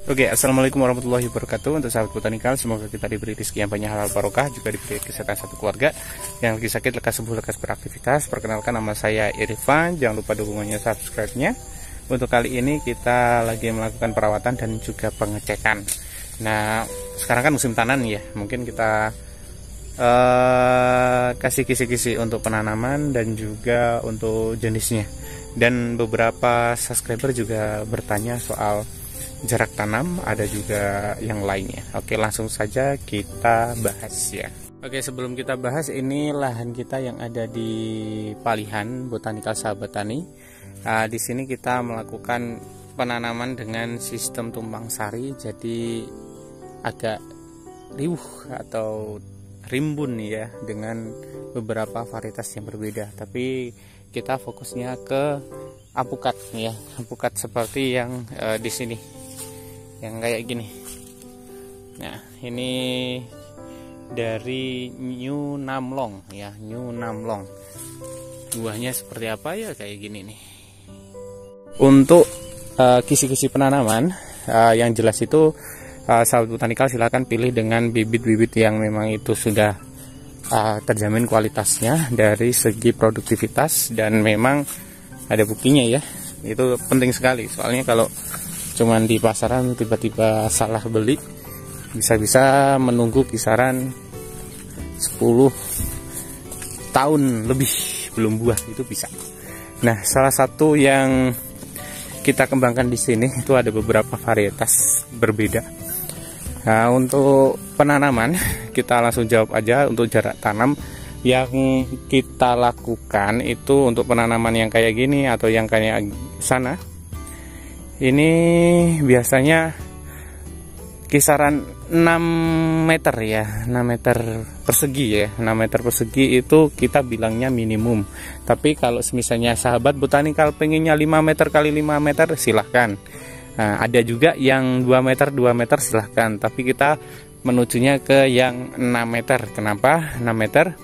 Oke, assalamualaikum warahmatullahi wabarakatuh. Untuk sahabat botanikal, semoga kita diberi rezeki yang banyak, halal barokah, juga diberi kesehatan satu keluarga. Yang lagi sakit lekas sembuh, lekas beraktivitas. Perkenalkan, nama saya Irfan. Jangan lupa dukungannya, subscribe-nya. Untuk kali ini kita lagi melakukan perawatan dan juga pengecekan. Nah, sekarang kan musim tanam ya. Mungkin kita kasih kisi-kisi untuk penanaman dan juga untuk jenisnya. Dan beberapa subscriber juga bertanya soal jarak tanam, ada juga yang lainnya. Oke, langsung saja kita bahas ya. Oke, sebelum kita bahas, ini lahan kita yang ada di Palihan Botanikal Sahabat Tani. Di sini kita melakukan penanaman dengan sistem tumpang sari, jadi agak riuh atau rimbun ya, dengan beberapa varietas yang berbeda. Tapi kita fokusnya ke apukat ya, apukat seperti yang di sini, yang kayak gini. Nah, ini dari New Namlong ya, New Namlong. Buahnya seperti apa ya, kayak gini nih. Untuk kisi-kisi penanaman yang jelas itu, sahabat botanikal silahkan pilih dengan bibit-bibit yang memang itu sudah terjamin kualitasnya dari segi produktivitas, dan memang ada buktinya ya. Itu penting sekali, soalnya kalau cuman di pasaran tiba-tiba salah beli, bisa-bisa menunggu kisaran 10 tahun lebih belum buah, itu bisa. Nah, salah satu yang kita kembangkan di sini itu ada beberapa varietas berbeda. Nah, untuk penanaman kita langsung jawab aja. Untuk jarak tanam yang kita lakukan itu untuk penanaman yang kayak gini atau yang kayak sana, ini biasanya kisaran 6 meter ya, 6 meter persegi ya. 6 meter persegi itu kita bilangnya minimum. Tapi kalau misalnya sahabat botanikal pengennya 5 meter kali 5 meter, silahkan. Nah, ada juga yang 2 meter silahkan. Tapi kita menujunya ke yang 6 meter. Kenapa 6 meter?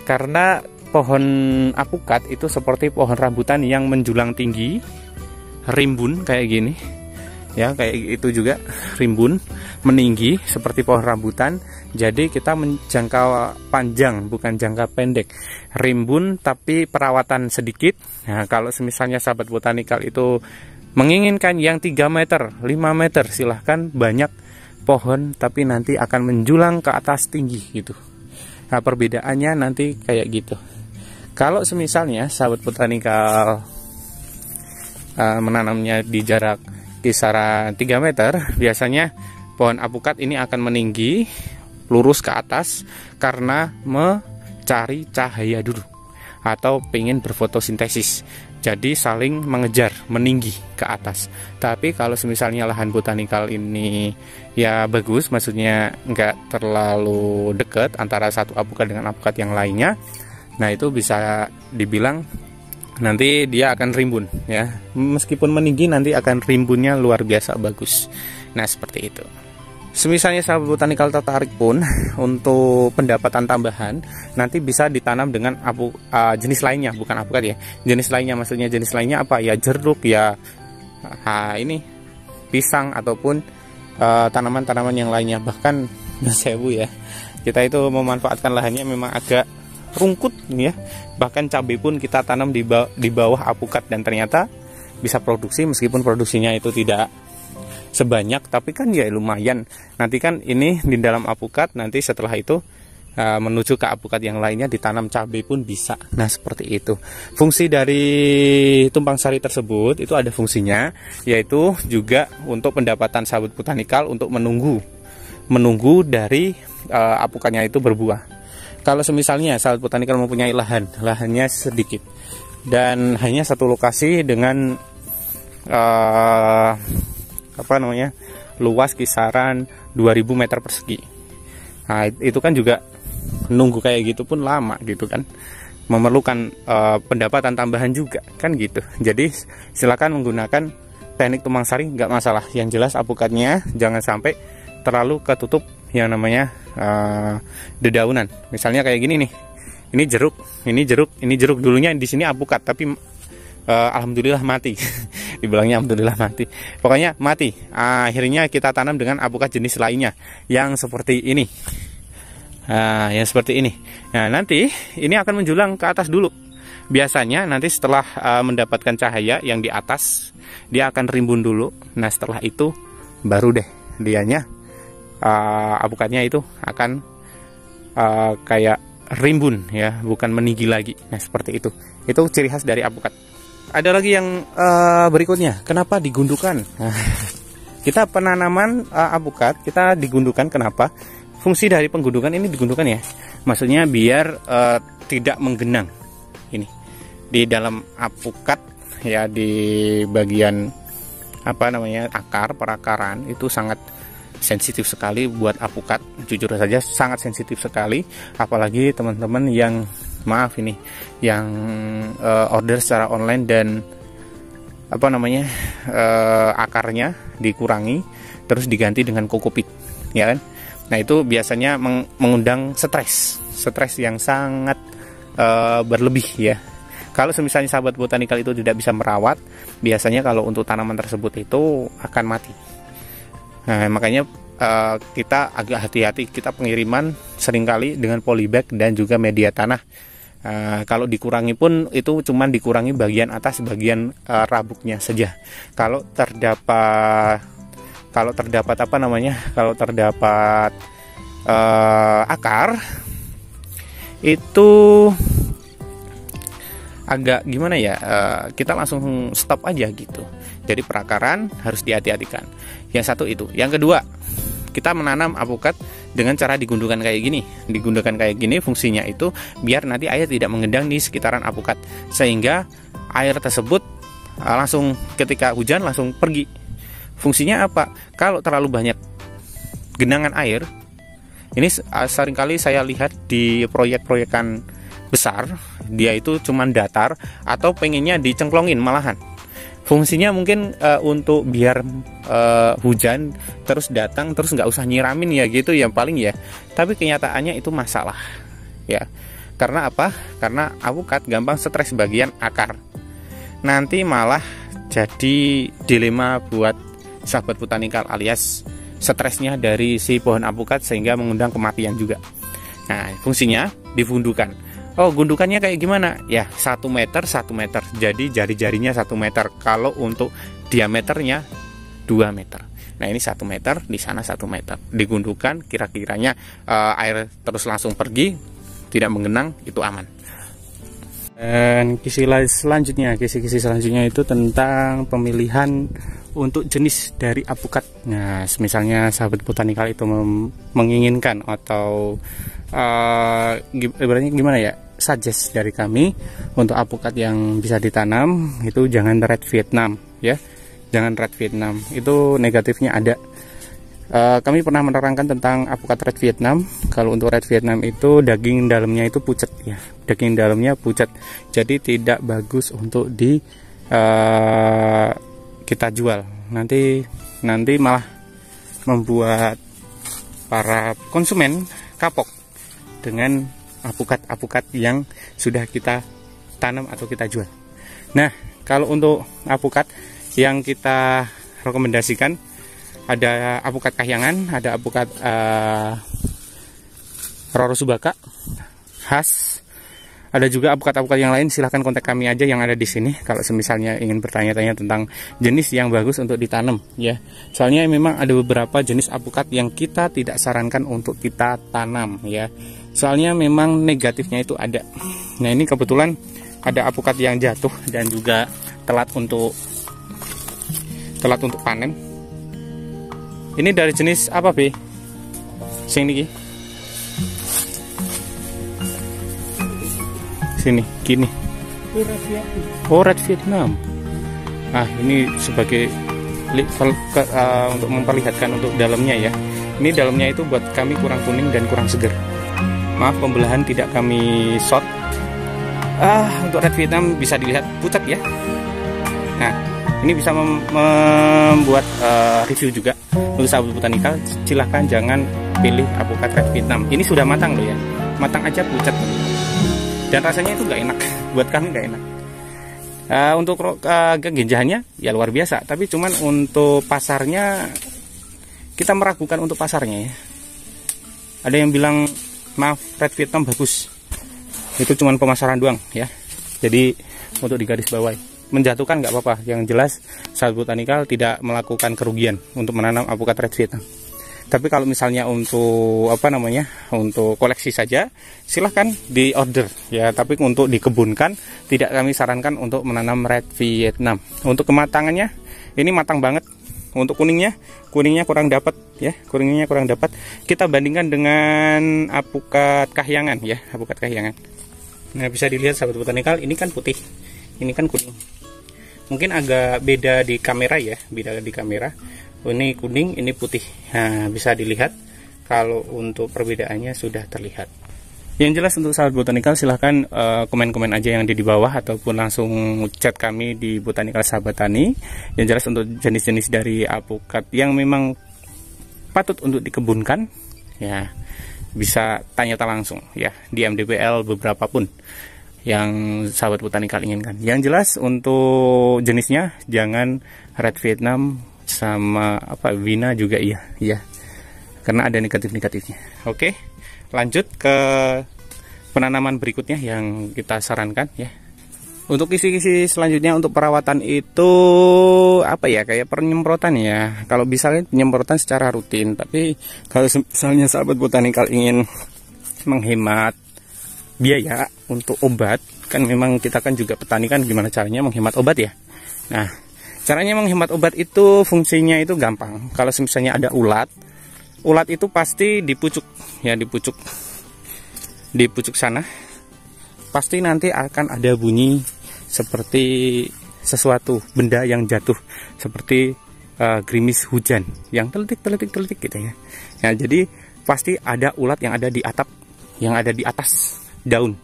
Karena pohon apukat itu seperti pohon rambutan yang menjulang tinggi, rimbun kayak gini ya, kayak itu juga rimbun meninggi seperti pohon rambutan. Jadi kita menjangkau panjang, bukan jangka pendek. Rimbun tapi perawatan sedikit. Nah, kalau misalnya sahabat botanikal itu menginginkan yang 3 meter 5 meter, silahkan. Banyak pohon tapi nanti akan menjulang ke atas tinggi gitu. Nah, perbedaannya nanti kayak gitu. Kalau misalnya sahabat botanikal menanamnya di jarak kisaran 3 meter, biasanya pohon apukat ini akan meninggi lurus ke atas karena mencari cahaya dulu atau pengen berfotosintesis. Jadi saling mengejar, meninggi ke atas. Tapi kalau misalnya lahan botanikal ini ya bagus, maksudnya nggak terlalu dekat antara satu apukat dengan apukat yang lainnya, nah itu bisa dibilang nanti dia akan rimbun ya. Meskipun meninggi, nanti akan rimbunnya luar biasa bagus. Nah, seperti itu. Semisalnya sahabat botanikal tertarik pun untuk pendapatan tambahan, nanti bisa ditanam dengan jenis lainnya, bukan apukat ya. Jenis lainnya, maksudnya jenis lainnya apa ya? Jeruk ya, ini pisang, ataupun tanaman-tanaman yang lainnya. Bahkan sewu ya, kita itu memanfaatkan lahannya memang agak rungkut ya. Bahkan cabai pun kita tanam di bawah apukat, dan ternyata bisa produksi, meskipun produksinya itu tidak sebanyak, tapi kan ya lumayan. Nanti kan ini di dalam apukat, nanti setelah itu menuju ke apukat yang lainnya ditanam cabai pun bisa. Nah, seperti itu. Fungsi dari tumpang sari tersebut itu ada fungsinya, yaitu juga untuk pendapatan sahabat botanikal untuk menunggu dari apukatnya itu berbuah. Kalau misalnya sahabat botanikal mempunyai lahannya sedikit dan hanya satu lokasi dengan luas kisaran 2000 meter persegi. Nah, itu kan juga nunggu kayak gitu pun lama gitu kan, memerlukan pendapatan tambahan juga kan gitu. Jadi silakan menggunakan teknik tumpang sari, nggak masalah. Yang jelas apukatnya jangan sampai terlalu ketutup yang namanya dedaunan. Misalnya kayak gini nih, ini jeruk, ini jeruk, ini jeruk. Dulunya di sini apukat, tapi alhamdulillah mati. Dibilangnya alhamdulillah mati. Pokoknya mati. Akhirnya kita tanam dengan apukat jenis lainnya yang seperti ini. Yang seperti ini. Nah, nanti ini akan menjulang ke atas dulu. Biasanya nanti setelah mendapatkan cahaya yang di atas, dia akan rimbun dulu. Nah, setelah itu baru deh dianya apukatnya itu akan kayak rimbun ya, bukan meninggi lagi. Nah, seperti itu. Itu ciri khas dari apukat. Ada lagi yang berikutnya, kenapa digundukan? Kita penanaman apukat, kita digundukan. Kenapa? Fungsi dari penggundukan ini digundukan ya, maksudnya biar tidak menggenang. Ini di dalam apukat ya, di bagian apa namanya, akar, perakaran itu sangat sensitif sekali buat apukat, jujur saja sangat sensitif sekali. Apalagi teman-teman yang maaf ini yang order secara online dan apa namanya, akarnya dikurangi terus diganti dengan kokopit, ya kan? Nah, itu biasanya mengundang stres yang sangat berlebih ya. Kalau misalnya sahabat botanikal itu tidak bisa merawat, biasanya kalau untuk tanaman tersebut itu akan mati. Nah, makanya kita agak hati-hati, kita pengiriman seringkali dengan polybag dan juga media tanah. Kalau dikurangi pun itu cuma dikurangi bagian atas, bagian rabuknya saja. Kalau terdapat apa namanya, kalau terdapat akar itu agak gimana ya, kita langsung stop aja gitu. Jadi perakaran harus dihati-hatikan. Yang satu itu. Yang kedua, kita menanam apukat dengan cara digundukan kayak gini. Digundukan kayak gini fungsinya itu biar nanti air tidak mengendang di sekitaran apukat, sehingga air tersebut langsung ketika hujan langsung pergi. Fungsinya apa? Kalau terlalu banyak genangan air, ini seringkali saya lihat di proyek-proyekan besar, dia itu cuman datar atau pengennya dicengklongin malahan. Fungsinya mungkin untuk biar hujan terus datang terus nggak usah nyiramin ya gitu ya paling ya. Tapi kenyataannya itu masalah ya. Karena apa? Karena apukat gampang stres bagian akar. Nanti malah jadi dilema buat sahabat botanikal, alias stresnya dari si pohon apukat sehingga mengundang kematian juga. Nah, fungsinya digundukan. Oh, gundukannya kayak gimana? Ya, 1 meter 1 meter. Jadi jari-jarinya 1 meter. Kalau untuk diameternya 2 meter. Nah, ini 1 meter, di sana 1 meter. Digundukan, kira-kiranya air terus langsung pergi, tidak mengenang, itu aman. Dan kisi selanjutnya itu tentang pemilihan untuk jenis dari apukat. Nah, misalnya sahabat botanikal itu menginginkan atau ibaratnya gimana ya, suggest dari kami untuk apukat yang bisa ditanam itu jangan red Vietnam ya, jangan red Vietnam, itu negatifnya ada. Kami pernah menerangkan tentang apukat red Vietnam. Kalau untuk red Vietnam itu daging dalamnya itu pucat ya, daging dalamnya pucat, jadi tidak bagus untuk kita jual. Nanti malah membuat para konsumen kapok dengan apukat yang sudah kita tanam atau kita jual. Nah, kalau untuk apukat yang kita rekomendasikan, ada apukat kahyangan, ada apukat Roro Subaka khas, ada juga apukat-apukat yang lain. Silahkan kontak kami aja yang ada di sini kalau misalnya ingin bertanya-tanya tentang jenis yang bagus untuk ditanam ya. Soalnya memang ada beberapa jenis apukat yang kita tidak sarankan untuk kita tanam ya. Soalnya memang negatifnya itu ada. Nah, ini kebetulan ada apukat yang jatuh dan juga telat untuk panen. Ini dari jenis apa, Be? Sing niki. Sini, gini. Oh, red Vietnam. Nah, ini sebagai untuk memperlihatkan untuk dalamnya ya. Ini dalamnya itu buat kami kurang kuning dan kurang seger. Maaf, pembelahan tidak kami shot. Untuk red Vietnam bisa dilihat pucat ya. Nah, ini bisa membuat review juga untuk sahabat botanikal. Silahkan jangan pilih apukat red Vietnam. Ini sudah matang loh ya, matang aja pucat. Dan rasanya itu nggak enak, buat kami nggak enak. Untuk keginjahannya ya luar biasa, tapi cuman untuk pasarnya kita meragukan untuk pasarnya ya. Ada yang bilang maaf Red Vietnam bagus, itu cuman pemasaran doang ya. Jadi untuk digaris bawahi, menjatuhkan nggak apa-apa, yang jelas sahabat botanikal tidak melakukan kerugian untuk menanam alpukat Red Vietnam. Tapi kalau misalnya untuk untuk koleksi saja, silahkan di order ya. Tapi untuk dikebunkan tidak kami sarankan untuk menanam Red Vietnam. Untuk kematangannya ini matang banget. Untuk kuningnya kurang dapat ya, kuningnya kurang dapat. Kita bandingkan dengan alpukat kahyangan ya, alpukat kahyangan. Nah, bisa dilihat sahabat botanikal, ini kan putih, ini kan kuning. Mungkin agak beda di kamera ya, beda di kamera. Ini kuning, ini putih. Nah, bisa dilihat kalau untuk perbedaannya sudah terlihat. Yang jelas untuk sahabat botanikal silahkan komen-komen aja yang ada di bawah, ataupun langsung chat kami di Botanikal Sahabat Tani. Yang jelas untuk jenis-jenis dari alpukat yang memang patut untuk dikebunkan ya, bisa tanya-tanya langsung ya di MDPL beberapa pun yang sahabat botanikal inginkan. Yang jelas untuk jenisnya jangan Red Vietnam sama Vina juga iya karena ada negatifnya. Oke, lanjut ke penanaman berikutnya yang kita sarankan ya. Untuk kisi-kisi selanjutnya untuk perawatan itu kayak penyemprotan ya. Kalau bisa penyemprotan secara rutin, tapi kalau misalnya sahabat botanikal ingin menghemat biaya untuk obat, kan memang kita kan juga petani kan, gimana caranya menghemat obat ya. Nah, caranya menghemat obat itu fungsinya itu gampang. Kalau misalnya ada ulat itu pasti di pucuk sana pasti nanti akan ada bunyi seperti sesuatu benda yang jatuh, seperti gerimis hujan yang teletik gitu ya. Nah, jadi pasti ada ulat yang ada di atap, yang ada di atas daun.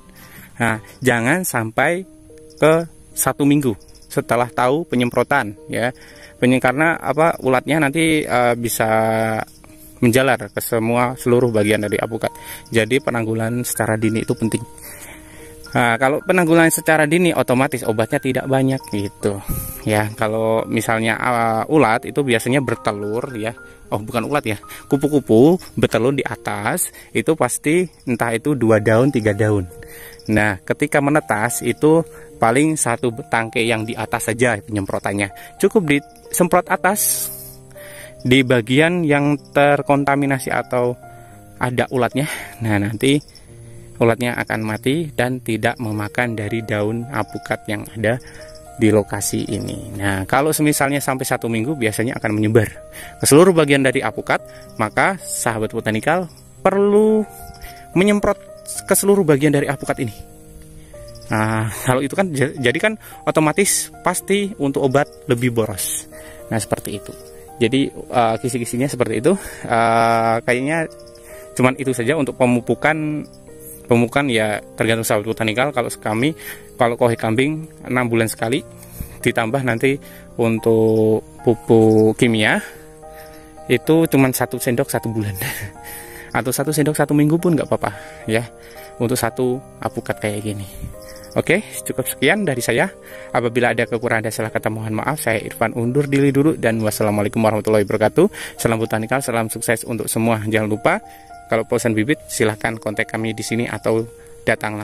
Nah, jangan sampai ke 1 minggu setelah tahu penyemprotan ya, karena ulatnya nanti bisa menjalar ke seluruh bagian dari alpukat. Jadi penanggulangan secara dini itu penting. Nah, kalau penanggulangan secara dini otomatis obatnya tidak banyak gitu ya. Kalau misalnya ulat itu biasanya bertelur ya, bukan ulat ya, kupu-kupu bertelur di atas, itu pasti entah itu 2 daun 3 daun. Nah, ketika menetas itu paling 1 tangkai yang di atas saja penyemprotannya. Cukup disemprot atas di bagian yang terkontaminasi atau ada ulatnya. Nah, nanti ulatnya akan mati dan tidak memakan dari daun alpukat yang ada di lokasi ini. Nah, kalau misalnya sampai 1 minggu biasanya akan menyebar ke seluruh bagian dari alpukat, maka sahabat botanikal perlu menyemprot ke seluruh bagian dari alpukat ini. Nah, kalau itu kan jadi kan otomatis pasti untuk obat lebih boros. Nah, seperti itu. Jadi kisi-kisinya seperti itu. Kayaknya cuman itu saja untuk pemupukan ya, tergantung sahabat botanikal. Kalau kami, kalau kohe kambing 6 bulan sekali, ditambah nanti untuk pupuk kimia itu cuman 1 sendok 1 bulan atau 1 sendok 1 minggu pun nggak apa-apa ya, untuk 1 alpukat kayak gini. Oke, cukup sekian dari saya. Apabila ada kekurangan dan salah kata mohon maaf. Saya Irfan undur diri dulu, dan wassalamualaikum warahmatullahi wabarakatuh. Salam botanikal, salam sukses untuk semua. Jangan lupa kalau pesan bibit silahkan kontak kami di sini atau datang